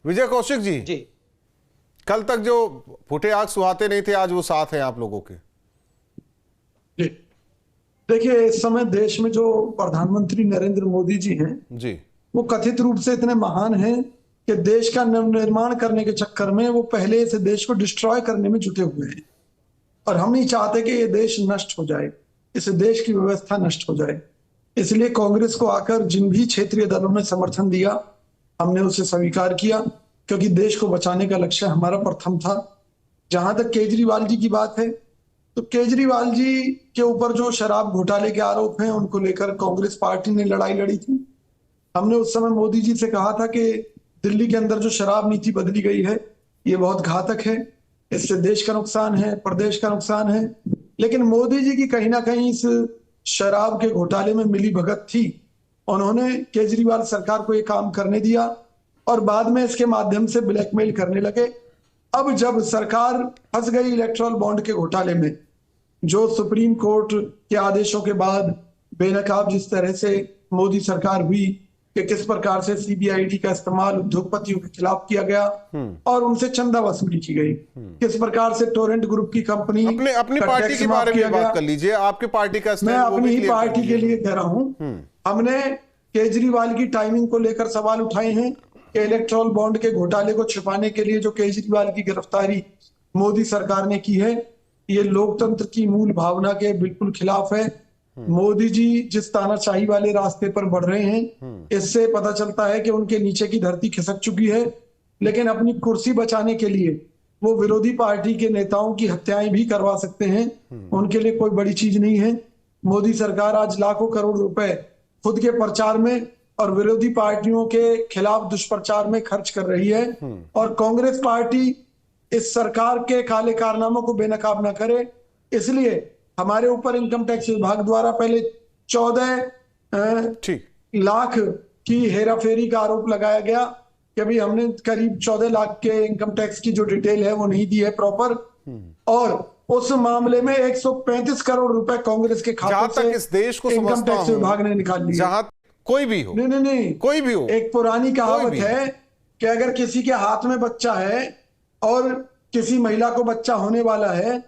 विजय कौशिक जी, जी कल तक जो फूटे आग सुहाते नहीं थे, आज वो साथ हैं आप लोगों के। जी देखिए, इस समय देश में जो प्रधानमंत्री नरेंद्र मोदी जी हैं, जी वो कथित रूप से इतने महान हैं कि देश का नवनिर्माण करने के चक्कर में वो पहले से देश को डिस्ट्रॉय करने में जुटे हुए हैं। और हम नहीं चाहते कि ये देश नष्ट हो जाए, इस देश की व्यवस्था नष्ट हो जाए। इसलिए कांग्रेस को आकर जिन भी क्षेत्रीय दलों ने समर्थन दिया, हमने उसे स्वीकार किया, क्योंकि देश को बचाने का लक्ष्य हमारा प्रथम था। जहां तक केजरीवाल जी की बात है, तो केजरीवाल जी के ऊपर जो शराब घोटाले के आरोप हैं, उनको लेकर कांग्रेस पार्टी ने लड़ाई लड़ी थी। हमने उस समय मोदी जी से कहा था कि दिल्ली के अंदर जो शराब नीति बदली गई है, ये बहुत घातक है, इससे देश का नुकसान है, प्रदेश का नुकसान है। लेकिन मोदी जी की कहीं ना कहीं इस शराब के घोटाले में मिली भगत थी। उन्होंने केजरीवाल सरकार को ये काम करने दिया और बाद में इसके माध्यम से ब्लैकमेल करने लगे। अब जब सरकार फंस गई इलेक्ट्रल बॉन्ड के घोटाले में, जो सुप्रीम कोर्ट के आदेशों के बाद बेनकाब जिस तरह से मोदी सरकार हुई कि किस प्रकार से सीबीआईडी का इस्तेमाल उद्योगपतियों के खिलाफ किया गया और उनसे चंदा वसूली की गई, किस प्रकार से टोरेंट ग्रुप की कंपनी अपनी पार्टी के बारे में बात कर लीजिए। आपकी पार्टी का मैं अपनी ही पार्टी के लिए कह रहा हूं। हमने केजरीवाल की टाइमिंग को लेकर सवाल उठाए हैं कि इलेक्ट्रल बॉन्ड के घोटाले को छिपाने के लिए जो केजरीवाल की गिरफ्तारी मोदी सरकार ने की है, ये लोकतंत्र की मूल भावना के बिल्कुल खिलाफ है। मोदी जी जिस तानाशाही वाले रास्ते पर बढ़ रहे हैं, इससे पता चलता है कि उनके नीचे की धरती खिसक चुकी है। लेकिन अपनी कुर्सी बचाने के लिए वो विरोधी पार्टी के नेताओं की हत्याएं भी करवा सकते हैं, उनके लिए कोई बड़ी चीज नहीं है। मोदी सरकार आज लाखों करोड़ रुपए खुद के प्रचार में और विरोधी पार्टियों के खिलाफ दुष्प्रचार में खर्च कर रही है, और कांग्रेस पार्टी इस सरकार के काले कारनामों को बेनकाब न करे। इसलिए हमारे ऊपर इनकम टैक्स विभाग द्वारा पहले 14 लाख की हेराफेरी का आरोप लगाया गया कि अभी हमने करीब 14 लाख के इनकम टैक्स की जो डिटेल है वो नहीं दी है प्रॉपर, और उस मामले में 135 करोड़ रुपए कांग्रेस के खाते से इस देश को इनकम टैक्स विभाग ने निकाल लिया। जहां कोई भी हो, नहीं, कोई भी हो, एक पुरानी कहावत है कि अगर किसी के हाथ में बच्चा है और किसी महिला को बच्चा होने वाला है,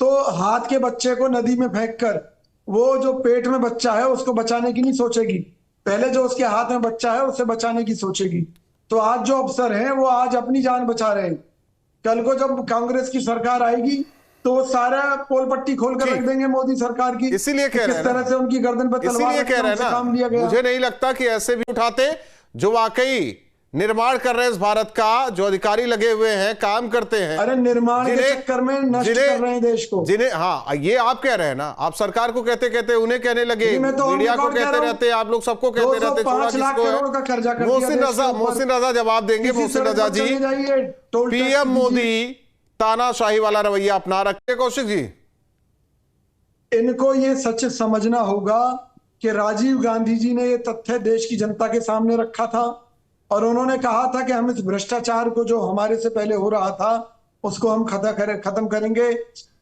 तो हाथ के बच्चे को नदी में फेंककर वो जो पेट में बच्चा है उसको बचाने की नहीं सोचेगी, पहले जो उसके हाथ में बच्चा है उसे बचाने की सोचेगी। तो आज जो अफसर हैं वो आज अपनी जान बचा रहे हैं, कल को जब कांग्रेस की सरकार आएगी तो वो सारा पोल पट्टी खोलकर रख देंगे मोदी सरकार की। इसीलिए कह रहे हैं, किस तरह से उनकी गर्दन पर तलवार रख के काम लिया गया। मुझे नहीं लगता कि ऐसे भी उठाते जो वाकई निर्माण कर रहे हैं इस भारत का, जो अधिकारी लगे हुए हैं, काम करते हैं। अरे निर्माण के चक्कर में नष्ट कर रहे हैं देश को, जिन्हें ये आप कह रहे हैं ना, आप सरकार को कहते कहते उन्हें कहने लगे, मीडिया को कहते रहते, आप लोग सबको कहते रहते, 5 लाख करोड़ का कर्जा कर दिया। मोहसिन रजा जवाब देंगे। मोहसिन रजा जी, पीएम मोदी तानाशाही वाला रवैया अपना रखे। कौशिक जी, इनको ये सच समझना होगा कि राजीव गांधी जी ने ये तथ्य देश की जनता के सामने रखा था और उन्होंने कहा था कि हम इस भ्रष्टाचार को जो हमारे से पहले हो रहा था उसको हम खत्म करेंगे।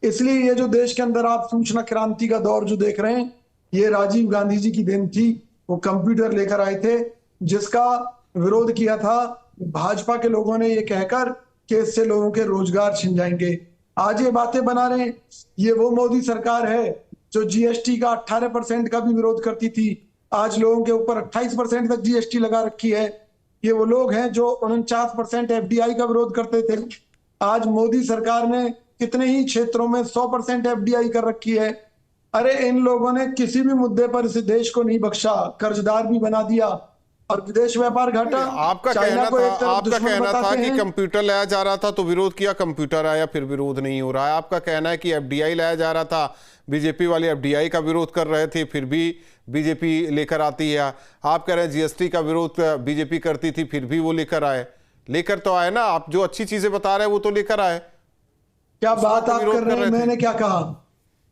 इसलिए ये जो देश के अंदर आप सूचना क्रांति का दौर जो देख रहे हैं, ये राजीव गांधी जी की देन थी। वो कंप्यूटर लेकर आए थे जिसका विरोध किया था भाजपा के लोगों ने, ये कहकर कि इससे लोगों के रोजगार छिन जाएंगे। आज ये बातें बना रहे हैं, ये वो मोदी सरकार है जो जीएसटी का 18% का भी विरोध करती थी, आज लोगों के ऊपर 28% तक जीएसटी लगा रखी है। ये वो लोग हैं जो 49% एफडीआई का विरोध करते थे, आज मोदी सरकार ने कितने ही क्षेत्रों में 100% एफडीआई कर रखी है। अरे इन लोगों ने किसी भी मुद्दे पर इस देश को नहीं बख्शा, कर्जदार भी बना दिया और विदेश व्यापार घटा। आपका कहना था कि कंप्यूटर लाया जा रहा था तो विरोध किया, कंप्यूटर आया फिर विरोध नहीं हो रहा है। आपका कहना है कि एफडीआई लाया जा रहा था, बीजेपी वाले एफडीआई का विरोध कर रहे थे, फिर भी बीजेपी लेकर आती है। आप कह रहे हैं जीएसटी का विरोध बीजेपी करती थी, फिर भी वो लेकर तो आए ना। आप जो अच्छी चीजें बता रहे हैं वो तो लेकर आए। क्या बात आप कर रहे हैं? मैंने क्या कहा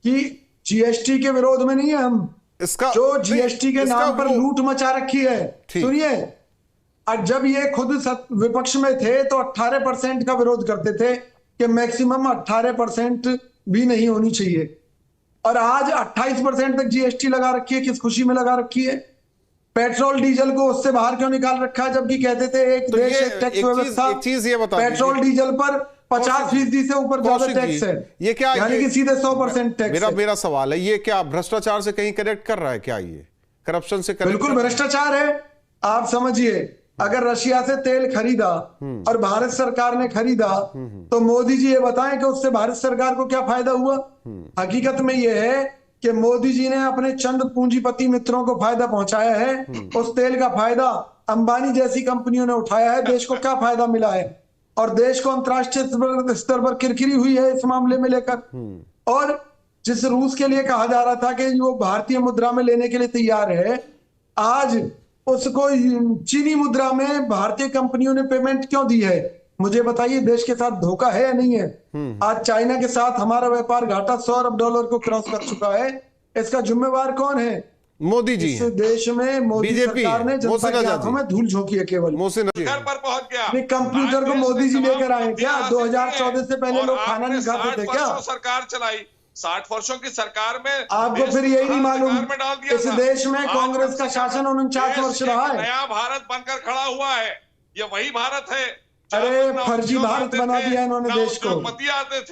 कि जीएसटी के विरोध में नहीं है हम, इसका जो जीएसटी के नाम पर लूट मचा रखी है। सुनिए, जब ये खुद विपक्ष में थे तो 18% का विरोध करते थे कि मैक्सिमम 18% भी नहीं होनी चाहिए, और आज 28% तक जीएसटी लगा रखी है। किस खुशी में लगा रखी है? पेट्रोल डीजल को उससे बाहर क्यों निकाल रखा है, जबकि कहते थे एक तो देश ये एक टैक्स एक व्यवस्था। चीज ये बता पेट्रोल दीजिए। डीजल पर 50% से ऊपर ज्यादा कौशिक जी, टैक्स है, ये क्या यानी कि सीधे 100% टैक्स है। मेरा सवाल है, ये क्या भ्रष्टाचार से कहीं कनेक्ट कर रहा है क्या, ये करप्शन से कनेक्ट? बिल्कुल भ्रष्टाचार है। आप समझिए, अगर रशिया से तेल खरीदा और भारत सरकार ने खरीदा, तो मोदी जी ये बताएं कि उससे भारत सरकार को क्या फायदा हुआ। हकीकत में ये है कि मोदी जी ने अपने चंद पूंजीपति मित्रों को फायदा पहुंचाया है। उस तेल का फायदा अंबानी जैसी कंपनियों ने उठाया है। देश को क्या फायदा मिला है, और देश को अंतर्राष्ट्रीय स्तर पर किरकिरी हुई है इस मामले में लेकर। और जिस रूस के लिए कहा जा रहा था कि वो भारतीय मुद्रा में लेने के लिए तैयार है, आज उसको चीनी मुद्रा में भारतीय कंपनियों ने पेमेंट क्यों दी है? मुझे बताइए, देश के साथ धोखा है या नहीं है? आज चाइना के साथ हमारा व्यापार घाटा $100 अरब को क्रॉस कर चुका है। इसका जिम्मेवार कौन है? मोदी जी। इस देश में मोदी सरकार ने जनता की आंखों में धूल झोंकी है केवल। घर पर पहुंच गया। कंप्यूटर को मोदी जी लेकर आए क्या? 2014 से पहले लोग खाना नहीं खाते थे क्या? सरकार चलाई 60 वर्षों की सरकार में। आपको फिर यही नहीं मालूम, में डाल दिया इस था। देश में कांग्रेस का शासन 49 वर्ष रहा है। नया भारत बनकर खड़ा हुआ है, ये वही भारत है। अरे फर्जी भारत बना दिया इन्होंने देश को,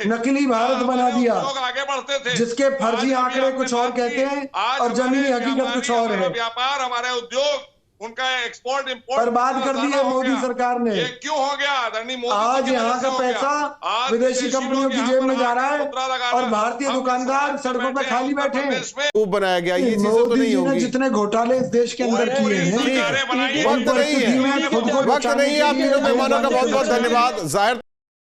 नकली भारत बना दिया, आगे बढ़ते थे, जिसके फर्जी आंकड़े कुछ और कहते हैं और जमीनी हकीकत कुछ और है। व्यापार, हमारे उद्योग, उनका एक्सपोर्ट इंपोर्ट बर्बाद कर दिया मोदी सरकार ने। ये क्यों हो गया? आदरणीय मोदी आज यहाँ का पैसा विदेशी कंपनियों की जेब में जा रहा है और भारतीय दुकानदार सड़कों पे खाली बैठे हैं। वो बनाया गया, ये चीजें तो नहीं होंगी। जितने घोटाले इस देश के अंदर किए हैं, वक्त नहीं है, आप तीनों मेहमानों का बहुत बहुत धन्यवाद। जाहिर